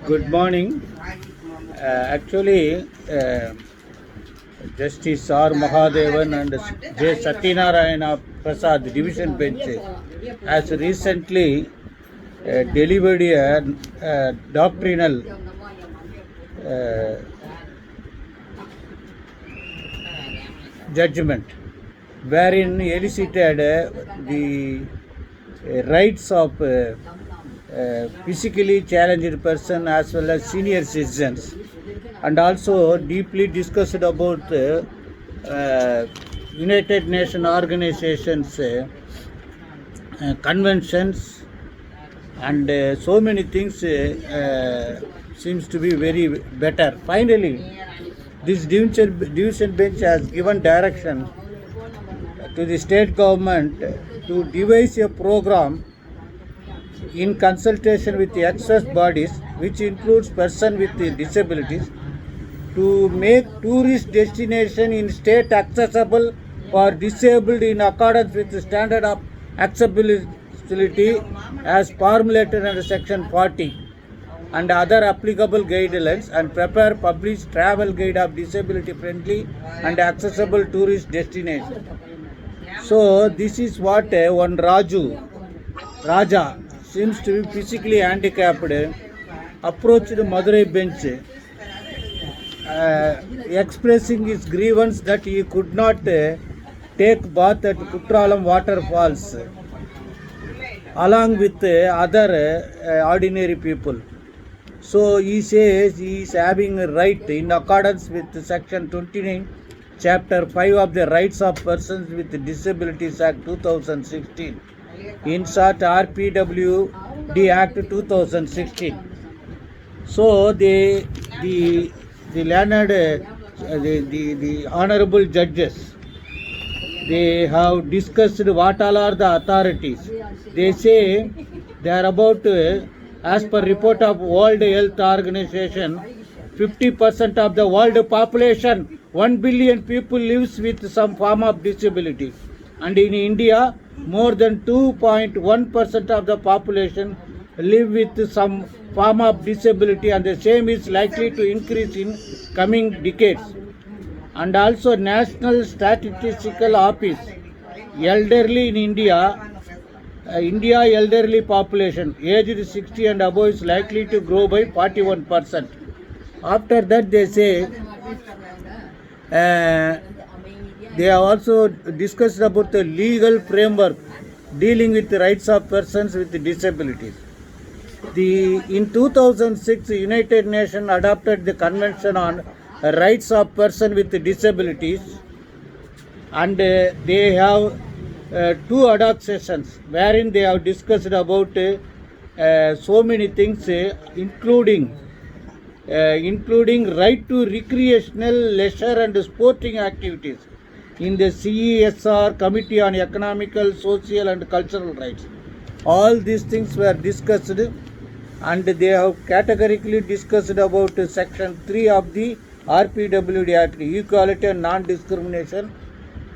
Good morning. Actually, Justice R. Mahadevan and J. Satyanarayana Prasad Division Bench has recently delivered a doctrinal judgment wherein elicited the rights of physically challenged person as well as senior citizens, and also deeply discussed about United Nations organizations conventions, and so many things seems to be very better. Finally, this division bench has given direction to the state government to devise a program in consultation with the access bodies, which includes persons with disabilities, to make tourist destination in state accessible for disabled in accordance with the standard of accessibility as formulated under section 40 and other applicable guidelines, and prepare published travel guide of disability friendly and accessible tourist destination. So this is what one Raja seems to be physically handicapped approached the Madurai bench, expressing his grievance that he could not take bath at Kutralam waterfalls along with other ordinary people. So he says he is having a right in accordance with section 29 chapter 5 of the Rights of Persons with Disabilities Act 2016, in short RPWD Act 2016. So the learned the honorable judges, they have discussed what all are the authorities. They say they are about as per report of World Health Organization, 50% of the world population, 1 billion people lives with some form of disability, and in India more than 2.1% of the population live with some form of disability, and the same is likely to increase in coming decades. And also National Statistical Office, elderly in India elderly population aged 60 and above is likely to grow by 41%. After that they say they have also discussed about the legal framework dealing with the rights of persons with disabilities. In 2006, the United Nations adopted the Convention on Rights of Persons with Disabilities, and they have two ad hoc sessions wherein they have discussed about so many things, including right to recreational, leisure and sporting activities in the CESR, Committee on Economical, Social and Cultural Rights. All these things were discussed, and they have categorically discussed about section 3 of the RPWD Act, equality and non-discrimination,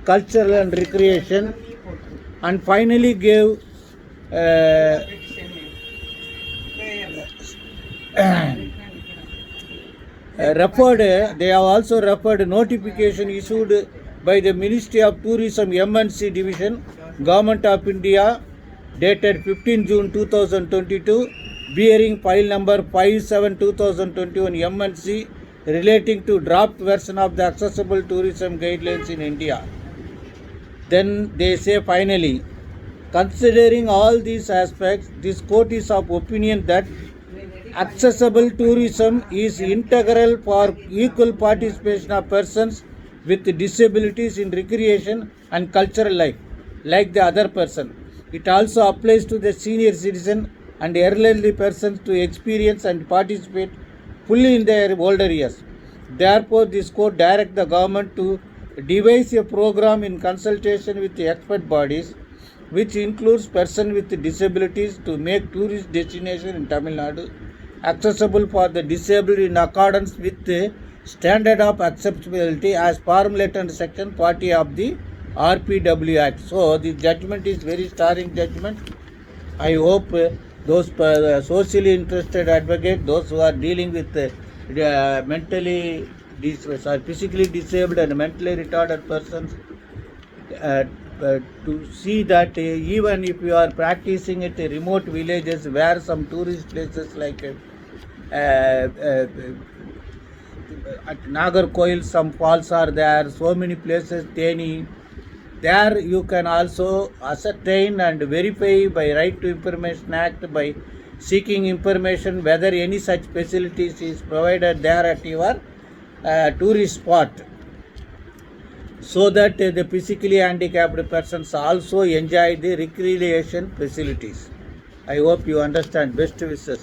cultural and recreation, and finally gave they have also referred notification issued by the Ministry of Tourism MNC Division, Government of India, dated 15 June 2022, bearing file number 57/2021 MNC, relating to draft version of the accessible tourism guidelines in India. Then they say finally, considering all these aspects, this court is of opinion that accessible tourism is integral for equal participation of persons with disabilities in recreation and cultural life like the other person. It also applies to the senior citizen and elderly persons to experience and participate fully in their older years. Therefore, this court directs the government to devise a program in consultation with the expert bodies, which includes persons with disabilities, to make tourist destination in Tamil Nadu accessible for the disabled in accordance with the standard of acceptability as formulated under section 40 of the RPW Act. So the judgment is very starring judgment. I hope those socially interested advocate, those who are dealing with mentally physically disabled and mentally retarded persons, uh, to see that even if you are practicing at remote villages where some tourist places like at Nagarkoil some falls are there, so many places, Teni, there you can also ascertain and verify by Right to Information Act, by seeking information whether any such facilities is provided there at your tourist spot, so that the physically handicapped persons also enjoy the recreation facilities. I hope you understand. Best wishes.